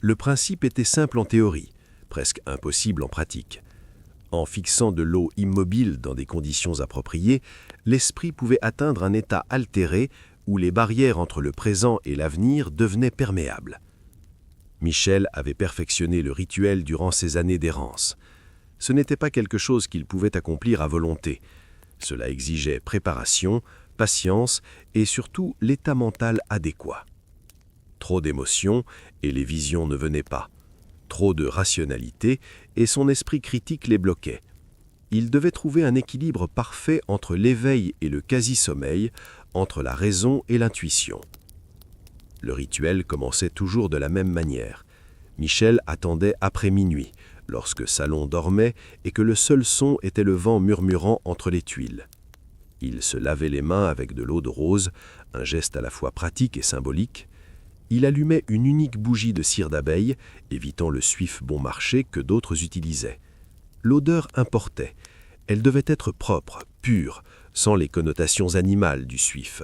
Le principe était simple en théorie, presque impossible en pratique. En fixant de l'eau immobile dans des conditions appropriées, l'esprit pouvait atteindre un état altéré où les barrières entre le présent et l'avenir devenaient perméables. Michel avait perfectionné le rituel durant ses années d'errance. Ce n'était pas quelque chose qu'il pouvait accomplir à volonté. Cela exigeait préparation, patience et surtout l'état mental adéquat. Trop d'émotions et les visions ne venaient pas. Trop de rationalité et son esprit critique les bloquait. Il devait trouver un équilibre parfait entre l'éveil et le quasi-sommeil, entre la raison et l'intuition. Le rituel commençait toujours de la même manière. Michel attendait après minuit, lorsque Salon dormait et que le seul son était le vent murmurant entre les tuiles. Il se lavait les mains avec de l'eau de rose, un geste à la fois pratique et symbolique. Il allumait une unique bougie de cire d'abeille, évitant le suif bon marché que d'autres utilisaient. L'odeur importait. Elle devait être propre, pure, sans les connotations animales du suif.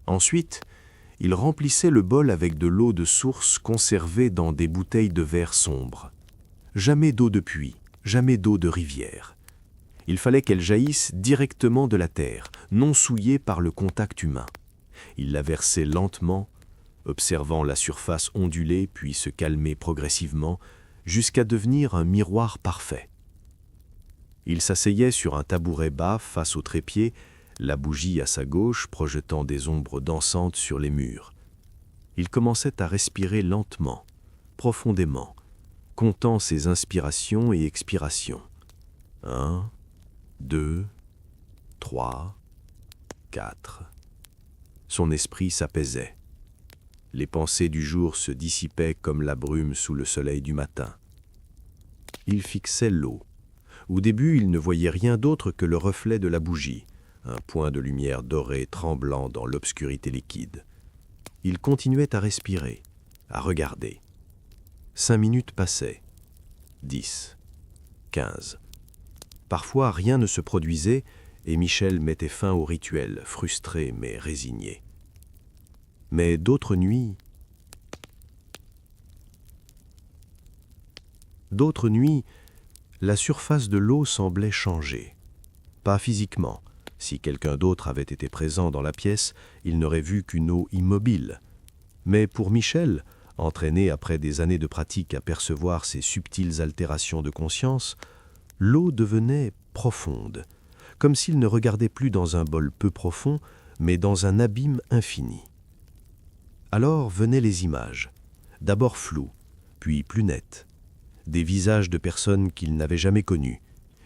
Ensuite, il remplissait le bol avec de l'eau de source conservée dans des bouteilles de verre sombre. Jamais d'eau de puits, jamais d'eau de rivière. Il fallait qu'elle jaillisse directement de la terre, non souillée par le contact humain. Il la versait lentement, observant la surface onduler puis se calmer progressivement, jusqu'à devenir un miroir parfait. Il s'asseyait sur un tabouret bas face au trépied, la bougie à sa gauche projetant des ombres dansantes sur les murs. Il commençait à respirer lentement, profondément, comptant ses inspirations et expirations. 1, 2, 3, 4... Son esprit s'apaisait. Les pensées du jour se dissipaient comme la brume sous le soleil du matin. Il fixait l'eau. Au début, il ne voyait rien d'autre que le reflet de la bougie, un point de lumière dorée tremblant dans l'obscurité liquide. Il continuait à respirer, à regarder. 5 minutes passaient. 10, 15. Parfois, rien ne se produisait, et Michel mettait fin au rituel, frustré mais résigné. Mais d'autres nuits, la surface de l'eau semblait changer. Pas physiquement. Si quelqu'un d'autre avait été présent dans la pièce, il n'aurait vu qu'une eau immobile. Mais pour Michel, entraîné après des années de pratique à percevoir ces subtiles altérations de conscience, l'eau devenait profonde, comme s'il ne regardait plus dans un bol peu profond, mais dans un abîme infini. Alors venaient les images, d'abord floues, puis plus nettes, des visages de personnes qu'il n'avait jamais connues,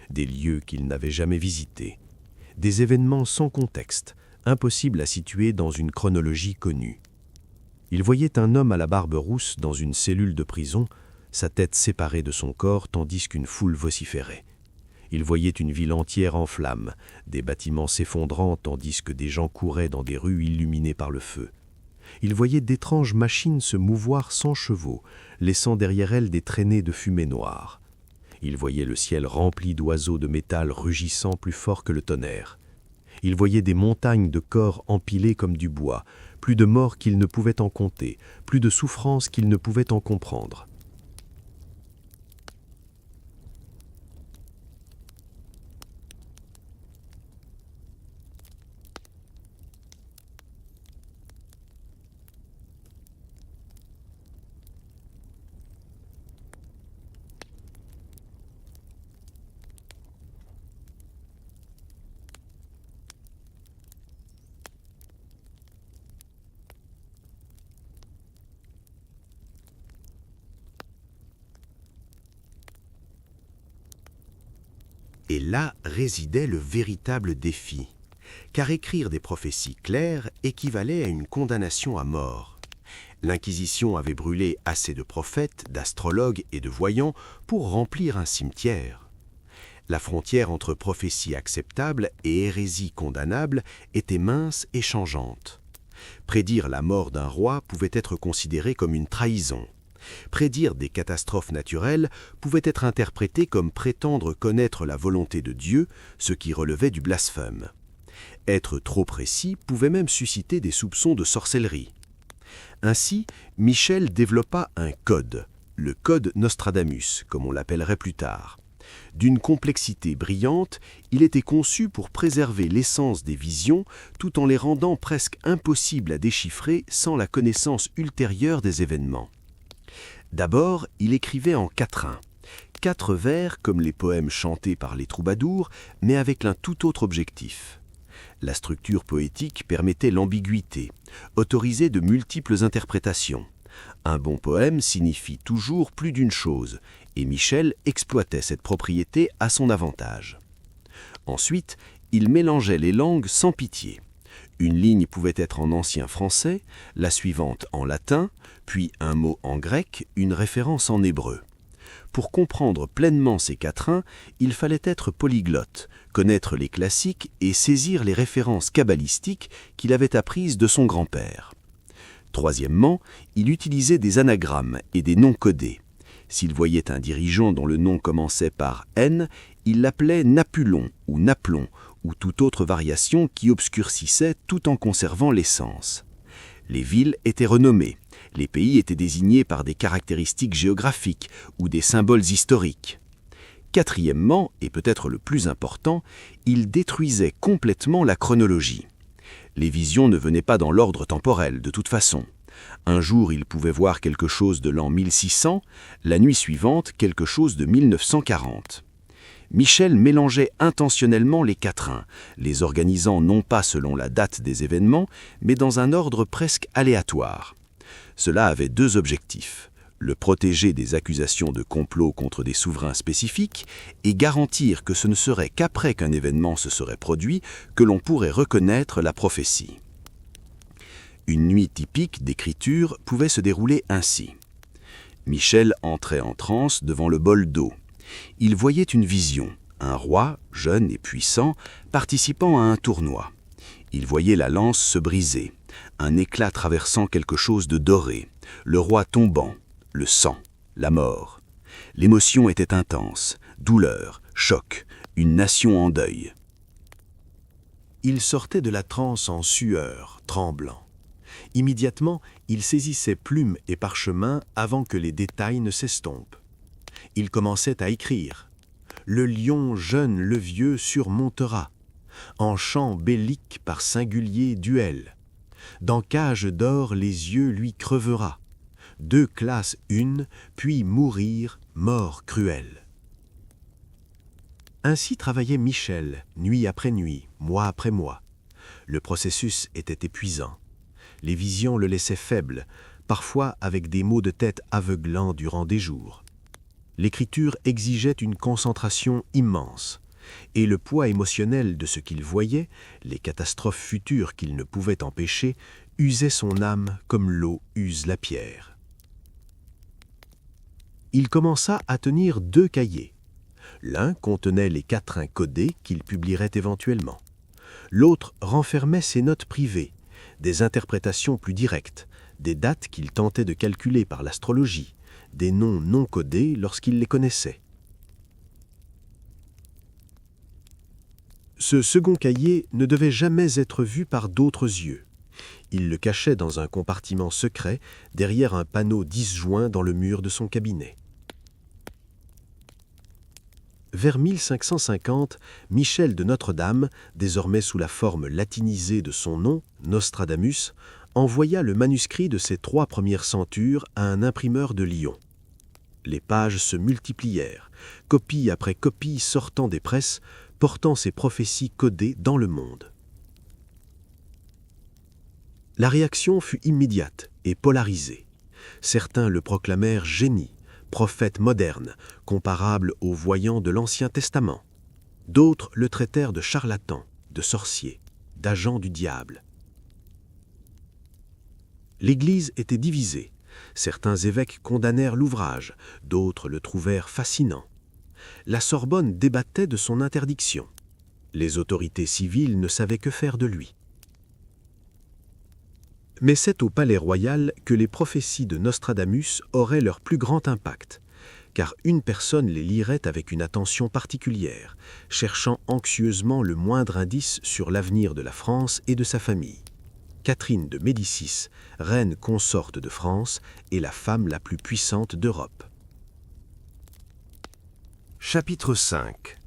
des lieux qu'il n'avait jamais visités, des événements sans contexte, impossibles à situer dans une chronologie connue. Il voyait un homme à la barbe rousse dans une cellule de prison, sa tête séparée de son corps tandis qu'une foule vociférait. Il voyait une ville entière en flammes, des bâtiments s'effondrant tandis que des gens couraient dans des rues illuminées par le feu. Il voyait d'étranges machines se mouvoir sans chevaux, laissant derrière elles des traînées de fumée noire. Il voyait le ciel rempli d'oiseaux de métal rugissant plus fort que le tonnerre. Il voyait des montagnes de corps empilés comme du bois, plus de morts qu'il ne pouvait en compter, plus de souffrances qu'il ne pouvait en comprendre. Et là résidait le véritable défi, car écrire des prophéties claires équivalait à une condamnation à mort. L'Inquisition avait brûlé assez de prophètes, d'astrologues et de voyants pour remplir un cimetière. La frontière entre prophétie acceptable et hérésie condamnable était mince et changeante. Prédire la mort d'un roi pouvait être considéré comme une trahison. Prédire des catastrophes naturelles pouvait être interprété comme prétendre connaître la volonté de Dieu, ce qui relevait du blasphème. Être trop précis pouvait même susciter des soupçons de sorcellerie. Ainsi, Michel développa un code, le code Nostradamus, comme on l'appellerait plus tard. D'une complexité brillante, il était conçu pour préserver l'essence des visions tout en les rendant presque impossibles à déchiffrer sans la connaissance ultérieure des événements. D'abord, il écrivait en quatrains. 4 vers comme les poèmes chantés par les troubadours, mais avec un tout autre objectif. La structure poétique permettait l'ambiguïté, autorisait de multiples interprétations. Un bon poème signifie toujours plus d'une chose, et Michel exploitait cette propriété à son avantage. Ensuite, il mélangeait les langues sans pitié. Une ligne pouvait être en ancien français, la suivante en latin, puis un mot en grec, une référence en hébreu. Pour comprendre pleinement ces quatrains, il fallait être polyglotte, connaître les classiques et saisir les références kabbalistiques qu'il avait apprises de son grand-père. Troisièmement, il utilisait des anagrammes et des noms codés. S'il voyait un dirigeant dont le nom commençait par N, il l'appelait Napulon ou Naplon, ou toute autre variation qui obscurcissait tout en conservant l'essence. Les villes étaient renommées, les pays étaient désignés par des caractéristiques géographiques ou des symboles historiques. Quatrièmement, et peut-être le plus important, il détruisait complètement la chronologie. Les visions ne venaient pas dans l'ordre temporel, de toute façon. Un jour, il pouvait voir quelque chose de l'an 1600, la nuit suivante, quelque chose de 1940. Michel mélangeait intentionnellement les quatrains, les organisant non pas selon la date des événements, mais dans un ordre presque aléatoire. Cela avait 2 objectifs: le protéger des accusations de complot contre des souverains spécifiques et garantir que ce ne serait qu'après qu'un événement se serait produit que l'on pourrait reconnaître la prophétie. Une nuit typique d'écriture pouvait se dérouler ainsi. Michel entrait en transe devant le bol d'eau. Il voyait une vision, un roi, jeune et puissant, participant à un tournoi. Il voyait la lance se briser, un éclat traversant quelque chose de doré, le roi tombant, le sang, la mort. L'émotion était intense, douleur, choc, une nation en deuil. Il sortait de la transe en sueur, tremblant. Immédiatement, il saisissait plume et parchemin avant que les détails ne s'estompent. Il commençait à écrire. Le lion jeune le vieux surmontera, en chant bellique par singulier duel. Dans cage d'or les yeux lui crevera, 2 classes une, puis mourir, mort cruelle. Ainsi travaillait Michel, nuit après nuit, mois après mois. Le processus était épuisant. Les visions le laissaient faible, parfois avec des maux de tête aveuglants durant des jours. L'écriture exigeait une concentration immense, et le poids émotionnel de ce qu'il voyait, les catastrophes futures qu'il ne pouvait empêcher, usait son âme comme l'eau use la pierre. Il commença à tenir 2 cahiers. L'un contenait les quatrains codés qu'il publierait éventuellement. L'autre renfermait ses notes privées, des interprétations plus directes, des dates qu'il tentait de calculer par l'astrologie, des noms non codés lorsqu'il les connaissait. Ce second cahier ne devait jamais être vu par d'autres yeux. Il le cachait dans un compartiment secret derrière un panneau disjoint dans le mur de son cabinet. Vers 1550, Michel de Notre-Dame, désormais sous la forme latinisée de son nom, Nostradamus, envoya le manuscrit de ses 3 premières centures à un imprimeur de Lyon. Les pages se multiplièrent, copie après copie sortant des presses, portant ces prophéties codées dans le monde. La réaction fut immédiate et polarisée. Certains le proclamèrent génie, prophète moderne, comparable aux voyants de l'Ancien Testament. D'autres le traitèrent de charlatan, de sorcier, d'agent du diable. L'Église était divisée. Certains évêques condamnèrent l'ouvrage, d'autres le trouvèrent fascinant. La Sorbonne débattait de son interdiction. Les autorités civiles ne savaient que faire de lui. Mais c'est au palais royal que les prophéties de Nostradamus auraient leur plus grand impact, car une personne les lirait avec une attention particulière, cherchant anxieusement le moindre indice sur l'avenir de la France et de sa famille. Catherine de Médicis, reine consorte de France, est la femme la plus puissante d'Europe. Chapitre 5.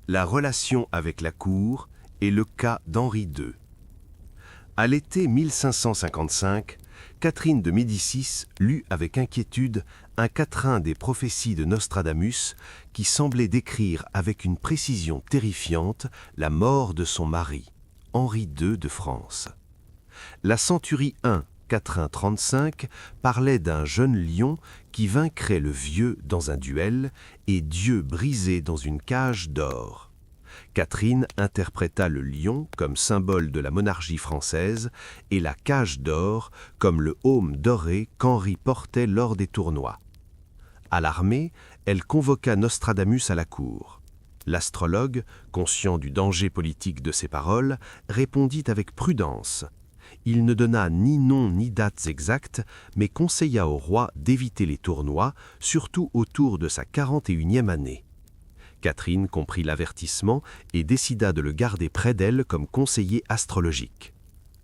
La relation avec la cour et le cas d'Henri II. À l'été 1555, Catherine de Médicis lut avec inquiétude un quatrain des prophéties de Nostradamus qui semblait décrire avec une précision terrifiante la mort de son mari, Henri II de France. La Centurie 1, quatrain 35, parlait d'un jeune lion qui vaincrait le vieux dans un duel et Dieu brisé dans une cage d'or. Catherine interpréta le lion comme symbole de la monarchie française et la cage d'or comme le aume doré qu'Henri portait lors des tournois. À l'armée, elle convoqua Nostradamus à la cour. L'astrologue, conscient du danger politique de ses paroles, répondit avec prudence. Il ne donna ni nom ni dates exactes, mais conseilla au roi d'éviter les tournois, surtout autour de sa 41e année. Catherine comprit l'avertissement et décida de le garder près d'elle comme conseiller astrologique.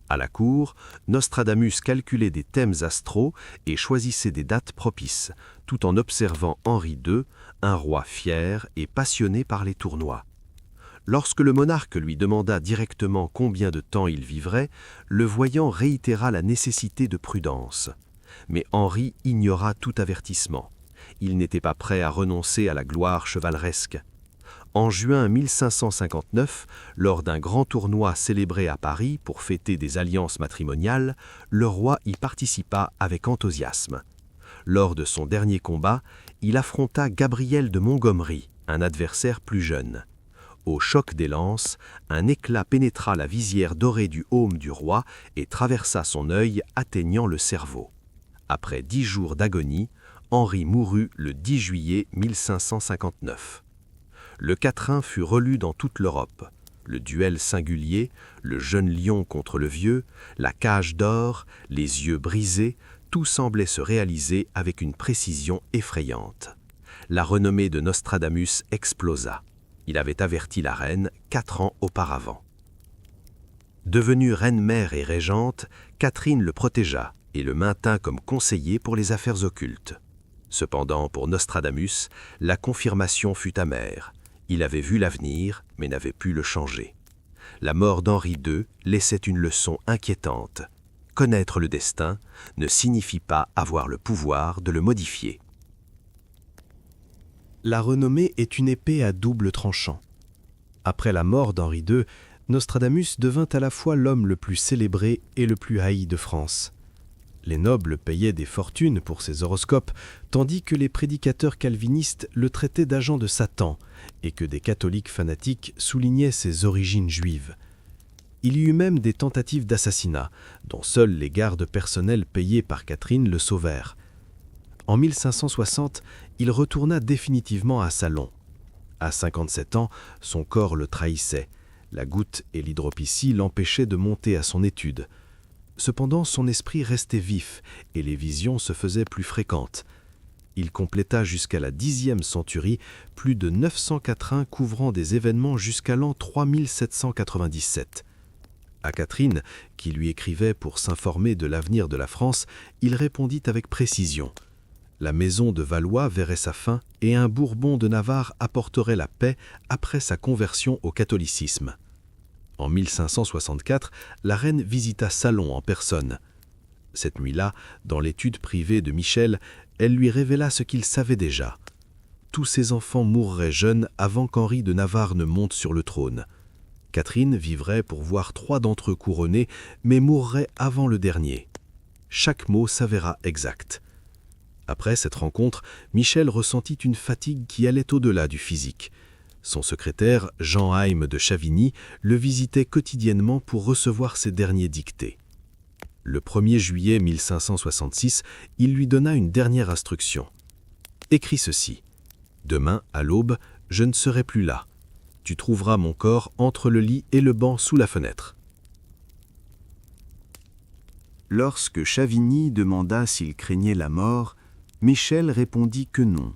À la cour, Nostradamus calculait des thèmes astraux et choisissait des dates propices, tout en observant Henri II, un roi fier et passionné par les tournois. Lorsque le monarque lui demanda directement combien de temps il vivrait, le voyant réitéra la nécessité de prudence. Mais Henri ignora tout avertissement. Il n'était pas prêt à renoncer à la gloire chevaleresque. En juin 1559, lors d'un grand tournoi célébré à Paris pour fêter des alliances matrimoniales, le roi y participa avec enthousiasme. Lors de son dernier combat, il affronta Gabriel de Montgomery, un adversaire plus jeune. Au choc des lances, un éclat pénétra la visière dorée du aume du roi et traversa son œil, atteignant le cerveau. Après 10 jours d'agonie, Henri mourut le 10 juillet 1559. Le quatrain fut relu dans toute l'Europe. Le duel singulier, le jeune lion contre le vieux, la cage d'or, les yeux brisés, tout semblait se réaliser avec une précision effrayante. La renommée de Nostradamus explosa. Il avait averti la reine 4 ans auparavant. Devenue reine-mère et régente, Catherine le protégea et le maintint comme conseiller pour les affaires occultes. Cependant, pour Nostradamus, la confirmation fut amère. Il avait vu l'avenir, mais n'avait pu le changer. La mort d'Henri II laissait une leçon inquiétante. Connaître le destin ne signifie pas avoir le pouvoir de le modifier. La renommée est une épée à double tranchant. Après la mort d'Henri II, Nostradamus devint à la fois l'homme le plus célébré et le plus haï de France. Les nobles payaient des fortunes pour ses horoscopes, tandis que les prédicateurs calvinistes le traitaient d'agent de Satan et que des catholiques fanatiques soulignaient ses origines juives. Il y eut même des tentatives d'assassinat, dont seuls les gardes personnels payés par Catherine le sauvèrent. En 1560, il retourna définitivement à Salon. À 57 ans, son corps le trahissait. La goutte et l'hydropécie l'empêchaient de monter à son étude. Cependant, son esprit restait vif et les visions se faisaient plus fréquentes. Il compléta jusqu'à la 10e centurie plus de 900 quatrains couvrant des événements jusqu'à l'an 3797. À Catherine, qui lui écrivait pour s'informer de l'avenir de la France, il répondit avec précision. La maison de Valois verrait sa fin et un Bourbon de Navarre apporterait la paix après sa conversion au catholicisme. En 1564, la reine visita Salon en personne. Cette nuit-là, dans l'étude privée de Michel, elle lui révéla ce qu'il savait déjà. Tous ses enfants mourraient jeunes avant qu'Henri de Navarre ne monte sur le trône. Catherine vivrait pour voir 3 d'entre eux couronnés, mais mourrait avant le dernier. Chaque mot s'avéra exact. Après cette rencontre, Michel ressentit une fatigue qui allait au-delà du physique. Son secrétaire, Jean Haïm de Chavigny, le visitait quotidiennement pour recevoir ses derniers dictés. Le 1er juillet 1566, il lui donna une dernière instruction. « Écris ceci. Demain, à l'aube, je ne serai plus là. Tu trouveras mon corps entre le lit et le banc sous la fenêtre. » Lorsque Chavigny demanda s'il craignait la mort, Michel répondit que non.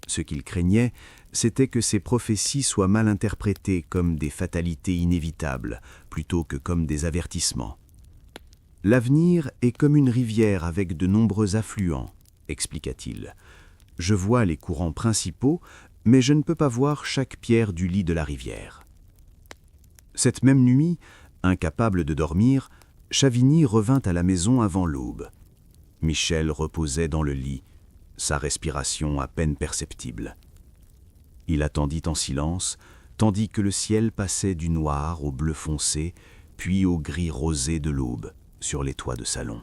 Ce qu'il craignait, c'était que ces prophéties soient mal interprétées comme des fatalités inévitables, plutôt que comme des avertissements. « L'avenir est comme une rivière avec de nombreux affluents, expliqua-t-il. Je vois les courants principaux, mais je ne peux pas voir chaque pierre du lit de la rivière. » Cette même nuit, incapable de dormir, Chavigny revint à la maison avant l'aube. Michel reposait dans le lit, sa respiration à peine perceptible. Il attendit en silence, tandis que le ciel passait du noir au bleu foncé, puis au gris rosé de l'aube sur les toits de salon.